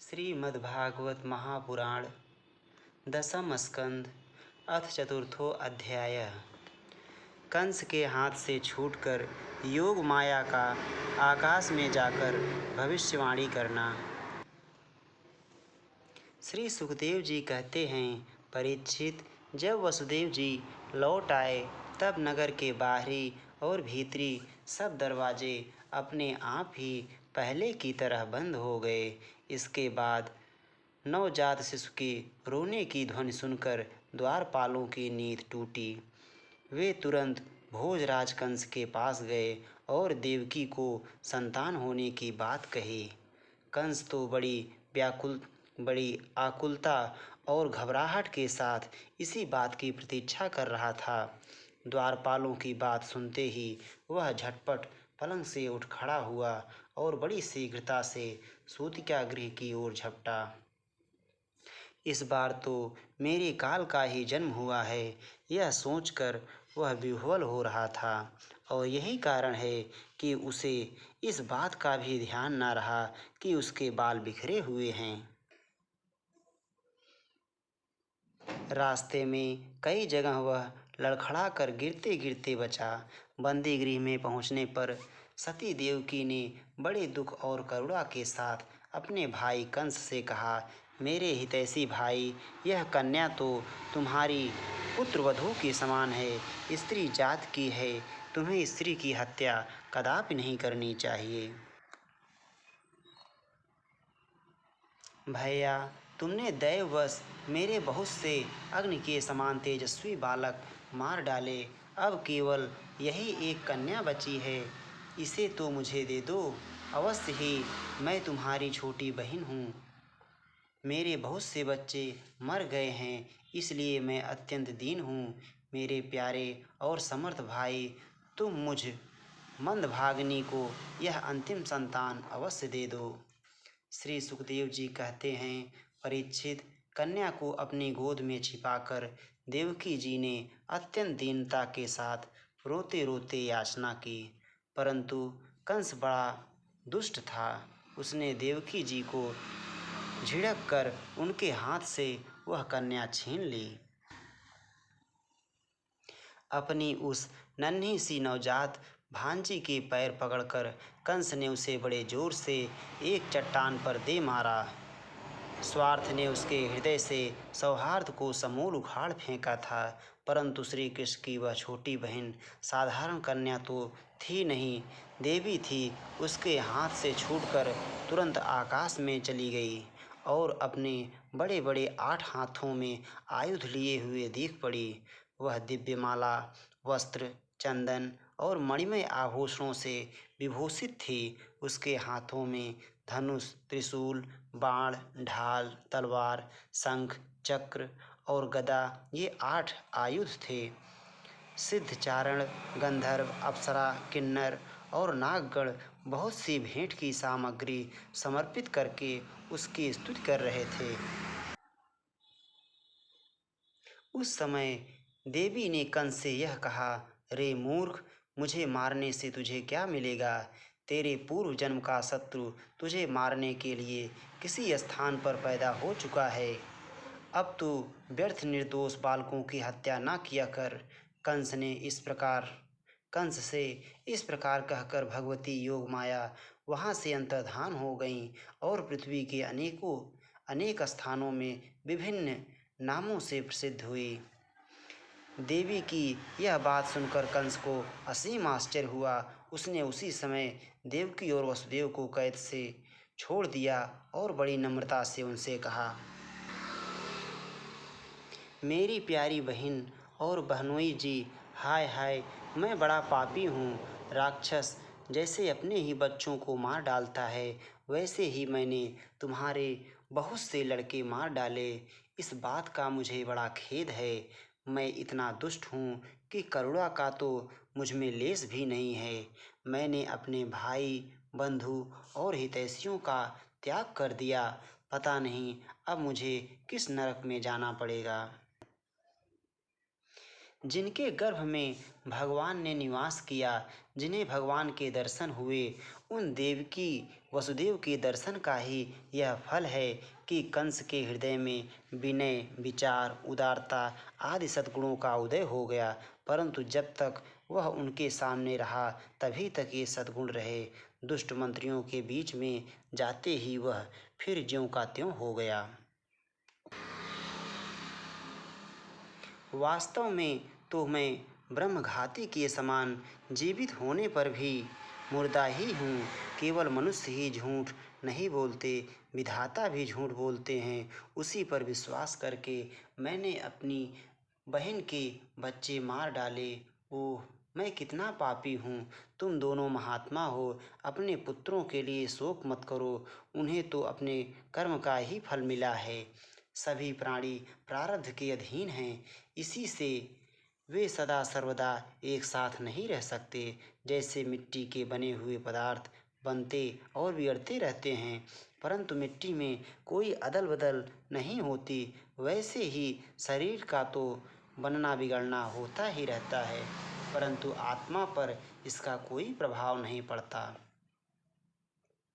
श्रीमद्भागवत महापुराण दशम स्कंद अथ चतुर्थो अध्याय। कंस के हाथ से छूटकर योग माया का आकाश में जाकर भविष्यवाणी करना। श्री सुखदेव जी कहते हैं, परीक्षित, जब वसुदेव जी लौट आए तब नगर के बाहरी और भीतरी सब दरवाजे अपने आप ही पहले की तरह बंद हो गए। इसके बाद नवजात शिशु के रोने की ध्वनि सुनकर द्वारपालों की नींद टूटी। वे तुरंत भोजराज कंस के पास गए और देवकी को संतान होने की बात कही। कंस तो बड़ी आकुलता और घबराहट के साथ इसी बात की प्रतीक्षा कर रहा था। द्वारपालों की बात सुनते ही वह झटपट पलंग से उठ खड़ा हुआ और बड़ी शीघ्रता से सूतिका गृह की ओर झपटा। इस बार तो मेरे काल का ही जन्म हुआ है, यह सोचकर वह विह्वल हो रहा था, और यही कारण है कि उसे इस बात का भी ध्यान न रहा कि उसके बाल बिखरे हुए हैं। रास्ते में कई जगह वह लड़खड़ा कर गिरते गिरते बचा। बंदी गृह में पहुंचने पर सती देवकी ने बड़े दुख और करुणा के साथ अपने भाई कंस से कहा, मेरे हितैषी भाई, यह कन्या तो तुम्हारी पुत्रवधू के समान है, स्त्री जात की है, तुम्हें स्त्री की हत्या कदापि नहीं करनी चाहिए। भैया, तुमने दैववश मेरे बहुत से अग्नि के समान तेजस्वी बालक मार डाले। अब केवल यही एक कन्या बची है, इसे तो मुझे दे दो। अवश्य ही मैं तुम्हारी छोटी बहन हूँ। मेरे बहुत से बच्चे मर गए हैं, इसलिए मैं अत्यंत दीन हूँ। मेरे प्यारे और समर्थ भाई, तुम मुझ मंदभागिनी को यह अंतिम संतान अवश्य दे दो। श्री सुखदेव जी कहते हैं, परीक्षित, कन्या को अपनी गोद में छिपाकर देवकी जी ने अत्यंत दीनता के साथ रोते रोते याचना की, परंतु कंस बड़ा दुष्ट था। उसने देवकी जी को झिड़क कर उनके हाथ से वह कन्या छीन ली। अपनी उस नन्ही सी नवजात भांजी के पैर पकड़कर कंस ने उसे बड़े जोर से एक चट्टान पर दे मारा। स्वार्थ ने उसके हृदय से सौहार्द को समूल उखाड़ फेंका था, परंतु श्री कृष्ण की वह छोटी बहन साधारण कन्या तो थी नहीं, देवी थी। उसके हाथ से छूटकर तुरंत आकाश में चली गई और अपने बड़े बड़े 8 हाथों में आयुध लिए हुए दिख पड़ी। वह दिव्यमाला, वस्त्र, चंदन और मणिमय आभूषणों से विभूषित थी। उसके हाथों में धनुष, त्रिशूल, बाण, ढाल, तलवार, शंख, चक्र और गदा, ये 8 आयुध थे। सिद्धचारण, गंधर्व, अप्सरा, किन्नर और नागगण बहुत सी भेंट की सामग्री समर्पित करके उसकी स्तुति कर रहे थे। उस समय देवी ने कंस से यह कहा, रे मूर्ख, मुझे मारने से तुझे क्या मिलेगा? तेरे पूर्व जन्म का शत्रु तुझे मारने के लिए किसी स्थान पर पैदा हो चुका है। अब तू व्यर्थ निर्दोष बालकों की हत्या न किया कर। कंस से इस प्रकार कहकर भगवती योग माया वहाँ से अंतर्धान हो गईं और पृथ्वी के अनेक स्थानों में विभिन्न नामों से प्रसिद्ध हुई। देवी की यह बात सुनकर कंस को असीम आश्चर्य हुआ। उसने उसी समय देवकी और वसुदेव को कैद से छोड़ दिया और बड़ी नम्रता से उनसे कहा, मेरी प्यारी बहन और बहनोई जी, हाय हाय, मैं बड़ा पापी हूँ। राक्षस जैसे अपने ही बच्चों को मार डालता है, वैसे ही मैंने तुम्हारे बहुत से लड़के मार डाले। इस बात का मुझे बड़ा खेद है। मैं इतना दुष्ट हूँ कि करुणा का तो मुझ में लेस भी नहीं है। मैंने अपने भाई, बंधु और हितैषियों का त्याग कर दिया। पता नहीं अब मुझे किस नरक में जाना पड़ेगा। जिनके गर्भ में भगवान ने निवास किया, जिन्हें भगवान के दर्शन हुए, उन देवकी, वसुदेव के दर्शन का ही यह फल है कि कंस के हृदय में विनय, विचार, उदारता आदि सद्गुणों का उदय हो गया। परंतु जब तक वह उनके सामने रहा तभी तक ये सद्गुण रहे। दुष्ट मंत्रियों के बीच में जाते ही वह फिर ज्यों का त्यों हो गया। वास्तव में तो मैं ब्रह्मघाती के समान जीवित होने पर भी मुर्दा ही हूँ। केवल मनुष्य ही झूठ नहीं बोलते, विधाता भी झूठ बोलते हैं। उसी पर विश्वास करके मैंने अपनी बहन के बच्चे मार डाले। ओह, मैं कितना पापी हूँ। तुम दोनों महात्मा हो, अपने पुत्रों के लिए शोक मत करो। उन्हें तो अपने कर्म का ही फल मिला है। सभी प्राणी प्रारब्ध के अधीन हैं, इसी से वे सदा सर्वदा एक साथ नहीं रह सकते। जैसे मिट्टी के बने हुए पदार्थ बनते और बिगड़ते रहते हैं, परंतु मिट्टी में कोई अदल बदल नहीं होती, वैसे ही शरीर का तो बनना बिगड़ना होता ही रहता है, परंतु आत्मा पर इसका कोई प्रभाव नहीं पड़ता।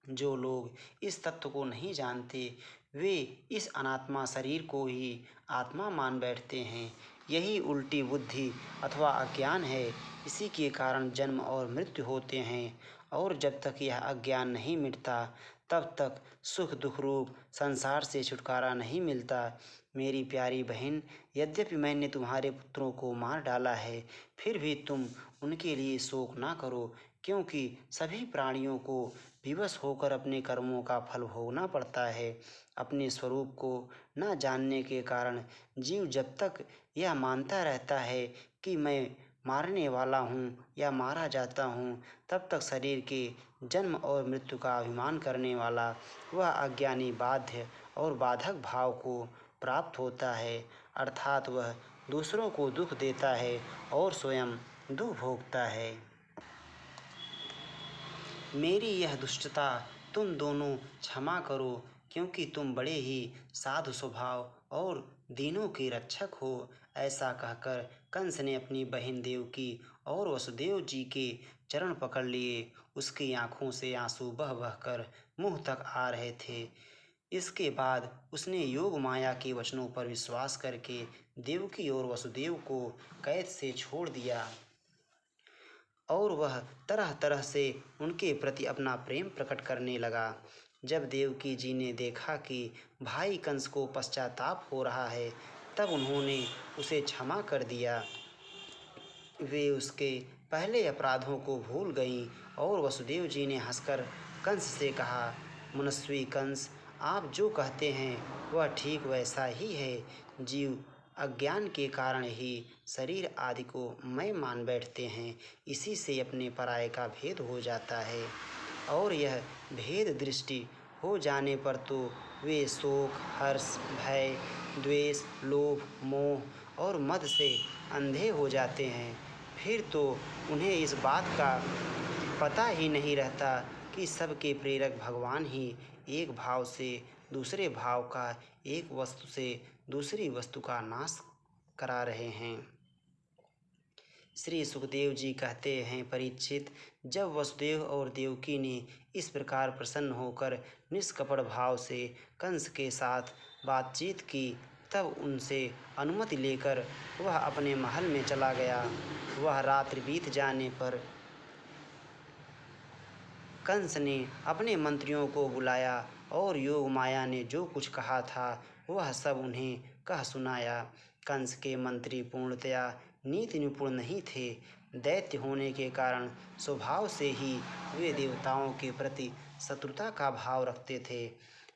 जो लोग इस तत्व को नहीं जानते वे इस अनात्मा शरीर को ही आत्मा मान बैठते हैं। यही उल्टी बुद्धि अथवा अज्ञान है। इसी के कारण जन्म और मृत्यु होते हैं, और जब तक यह अज्ञान नहीं मिटता तब तक सुख दुख रूप संसार से छुटकारा नहीं मिलता। मेरी प्यारी बहन, यद्यपि मैंने तुम्हारे पुत्रों को मार डाला है, फिर भी तुम उनके लिए शोक ना करो, क्योंकि सभी प्राणियों को विवश होकर अपने कर्मों का फल भोगना पड़ता है। अपने स्वरूप को न जानने के कारण जीव जब तक यह मानता रहता है कि मैं मारने वाला हूँ या मारा जाता हूँ, तब तक शरीर के जन्म और मृत्यु का अभिमान करने वाला वह अज्ञानी बाध्य और बाधक भाव को प्राप्त होता है, अर्थात वह दूसरों को दुख देता है और स्वयं दुख भोगता है। मेरी यह दुष्टता तुम दोनों क्षमा करो, क्योंकि तुम बड़े ही साधु स्वभाव और दीनों के रक्षक हो। ऐसा कहकर कंस ने अपनी बहन देवकी और वसुदेव जी के चरण पकड़ लिए। उसकी आंखों से आंसू बह बह कर मुंह तक आ रहे थे। इसके बाद उसने योग माया के वचनों पर विश्वास करके देवकी और वसुदेव को कैद से छोड़ दिया, और वह तरह तरह से उनके प्रति अपना प्रेम प्रकट करने लगा। जब देवकी जी ने देखा कि भाई कंस को पश्चाताप हो रहा है, तब उन्होंने उसे क्षमा कर दिया। वे उसके पहले अपराधों को भूल गईं, और वसुदेव जी ने हंसकर कंस से कहा, मनस्वी कंस, आप जो कहते हैं वह ठीक वैसा ही है। जीव अज्ञान के कारण ही शरीर आदि को मैं मान बैठते हैं। इसी से अपने पराये का भेद हो जाता है, और यह भेद दृष्टि हो जाने पर तो वे शोक, हर्ष, भय, द्वेष, लोभ, मोह और मद से अंधे हो जाते हैं। फिर तो उन्हें इस बात का पता ही नहीं रहता कि सबके प्रेरक भगवान ही एक भाव से दूसरे भाव का, एक वस्तु से दूसरी वस्तु का नाश करा रहे हैं। श्री सुखदेव जी कहते हैं, परीक्षित, जब वसुदेव और देवकी ने इस प्रकार प्रसन्न होकर निष्कपट भाव से कंस के साथ बातचीत की, तब उनसे अनुमति लेकर वह अपने महल में चला गया। वह रात्रि बीत जाने पर कंस ने अपने मंत्रियों को बुलाया और योग माया ने जो कुछ कहा था वह सब उन्हें कह सुनाया। कंस के मंत्री पूर्णतया नीति निपुण नहीं थे। दैत्य होने के कारण स्वभाव से ही वे देवताओं के प्रति शत्रुता का भाव रखते थे।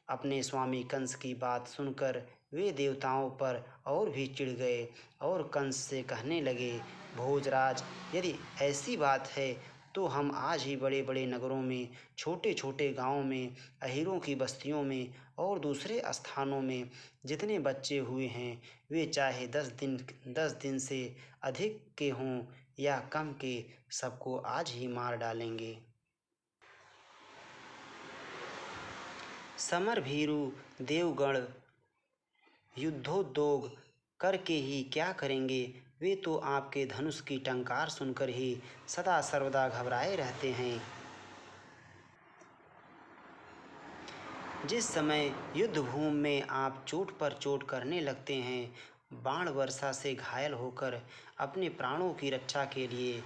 अपने स्वामी कंस की बात सुनकर वे देवताओं पर और भी चिढ़ गए और कंस से कहने लगे, भोजराज, यदि ऐसी बात है तो हम आज ही बड़े बड़े नगरों में, छोटे छोटे गांवों में, अहीरों की बस्तियों में और दूसरे स्थानों में जितने बच्चे हुए हैं वे चाहे 10 दिन से अधिक के हों या कम के, सबको आज ही मार डालेंगे। समर भीरु देवगण युद्धोद्योग करके ही क्या करेंगे। वे तो आपके धनुष की टंकार सुनकर ही सदा सर्वदा घबराए रहते हैं। जिस समय युद्ध भूमि में आप चोट पर चोट करने लगते हैं, बाण वर्षा से घायल होकर अपने प्राणों की रक्षा के लिए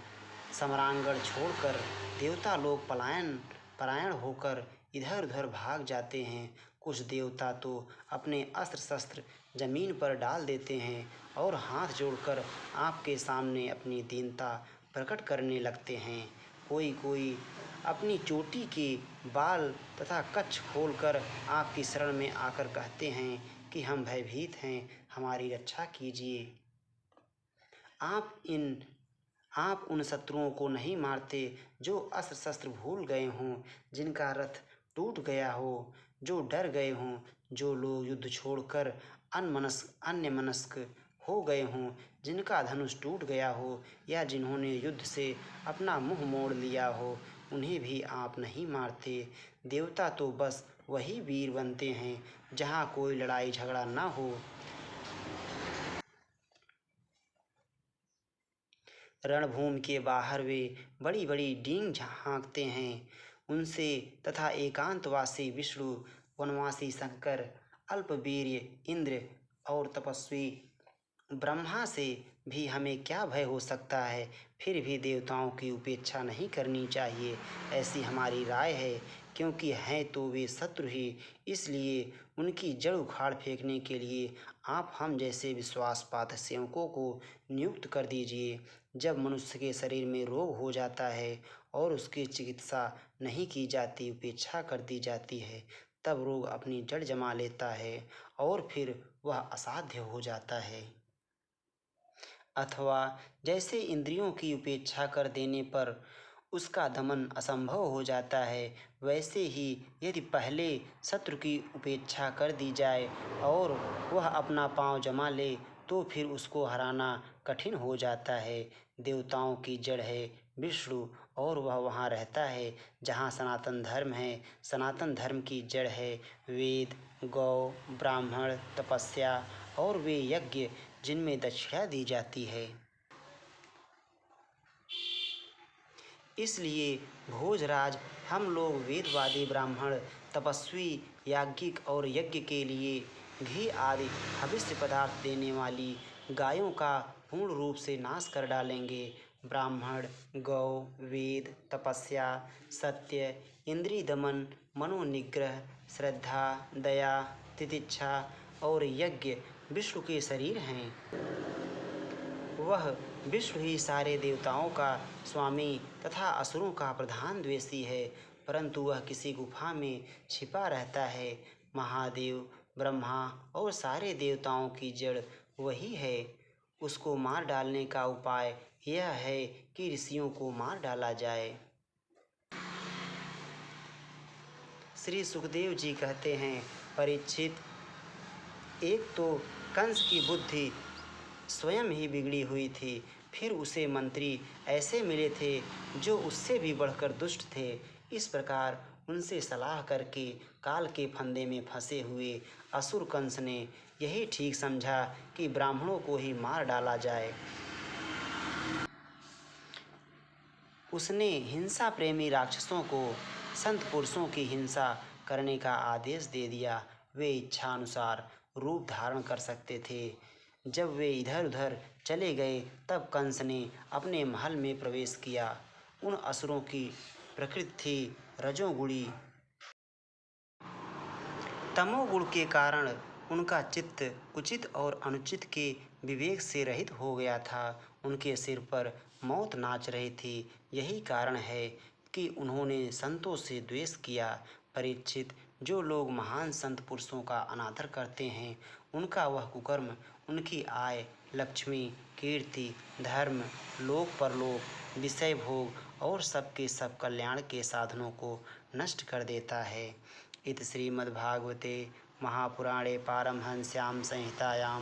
समरांगण छोड़कर देवता लोग पलायन होकर इधर उधर भाग जाते हैं। कुछ देवता तो अपने अस्त्र शस्त्र जमीन पर डाल देते हैं और हाथ जोड़कर आपके सामने अपनी दीनता प्रकट करने लगते हैं। कोई कोई अपनी चोटी के बाल तथा कच्छ खोलकर आपकी शरण में आकर कहते हैं कि हम भयभीत हैं, हमारी रक्षा कीजिए। आप उन शत्रुओं को नहीं मारते जो अस्त्र शस्त्र भूल गए हों, जिनका रथ टूट गया हो, जो डर गए हों, जो लोग युद्ध छोड़कर अन्यमनस्क हो गए हों, जिनका धनुष टूट गया हो या जिन्होंने युद्ध से अपना मुंह मोड़ लिया हो, उन्हें भी आप नहीं मारते। देवता तो बस वही वीर बनते हैं जहाँ कोई लड़ाई झगड़ा ना हो। रणभूमि के बाहर वे बड़ी बड़ी डींग हाँकते हैं, उनसे तथा एकांतवासी विष्णु, वनवासी शंकर, अल्पवीर्य इंद्र और तपस्वी ब्रह्मा से भी हमें क्या भय हो सकता है। फिर भी देवताओं की उपेक्षा नहीं करनी चाहिए, ऐसी हमारी राय है। क्योंकि हैं तो वे शत्रु ही, इसलिए उनकी जड़ उखाड़ फेंकने के लिए आप हम जैसे विश्वासपात्र सेवकों को नियुक्त कर दीजिए। जब मनुष्य के शरीर में रोग हो जाता है और उसकी चिकित्सा नहीं की जाती, उपेक्षा कर दी जाती है, तब रोग अपनी जड़ जमा लेता है और फिर वह असाध्य हो जाता है। अथवा जैसे इंद्रियों की उपेक्षा कर देने पर उसका दमन असंभव हो जाता है, वैसे ही यदि पहले शत्रु की उपेक्षा कर दी जाए और वह अपना पांव जमा ले तो फिर उसको हराना कठिन हो जाता है। देवताओं की जड़ है विष्णु और वह वहाँ रहता है जहाँ सनातन धर्म है। सनातन धर्म की जड़ है वेद, गौ, ब्राह्मण, तपस्या और वे यज्ञ जिनमें दक्षिणा दी जाती है। इसलिए भोजराज हम लोग वेदवादी ब्राह्मण, तपस्वी, याज्ञिक और यज्ञ के लिए घी आदि हविष्य पदार्थ देने वाली गायों का पूर्ण रूप से नाश कर डालेंगे। ब्राह्मण, गौ, वेद, तपस्या, सत्य, इंद्रिय दमन, मनोनिग्रह, श्रद्धा, दया, तितिक्षा और यज्ञ विष्णु के शरीर हैं। वह विष्णु ही सारे देवताओं का स्वामी तथा असुरों का प्रधान द्वेषी है, परंतु वह किसी गुफा में छिपा रहता है। महादेव, ब्रह्मा और सारे देवताओं की जड़ वही है। उसको मार डालने का उपाय यह है कि ऋषियों को मार डाला जाए। श्री सुखदेव जी कहते हैं, परीक्षित, एक तो कंस की बुद्धि स्वयं ही बिगड़ी हुई थी, फिर उसे मंत्री ऐसे मिले थे जो उससे भी बढ़कर दुष्ट थे। इस प्रकार उनसे सलाह करके काल के फंदे में फंसे हुए असुर कंस ने यही ठीक समझा कि ब्राह्मणों को ही मार डाला जाए। उसने हिंसा प्रेमी राक्षसों को संत पुरुषों की हिंसा करने का आदेश दे दिया। वे इच्छानुसार रूप धारण कर सकते थे। जब वे इधर उधर चले गए तब कंस ने अपने महल में प्रवेश किया। उन असुरों की प्रकृति थी रजोगुणी। तमोगुण के कारण उनका चित्त उचित और अनुचित के विवेक से रहित हो गया था। उनके सिर पर मौत नाच रही थी। यही कारण है कि उन्होंने संतों से द्वेष किया। परीक्षित, जो लोग महान संत पुरुषों का अनादर करते हैं, उनका वह कुकर्म उनकी आय, लक्ष्मी, कीर्ति, धर्म, लोक परलोक, विषय भोग और सबके सब कल्याण के साधनों को नष्ट कर देता है। इति श्रीमद्भागवते महापुराणे पारमहंस्यां संहितायां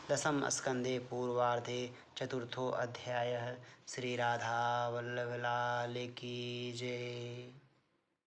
दशम स्कंदे पूर्वार्धे चतुर्थो अध्यायः। श्री राधा वल्लभ लाल की जय।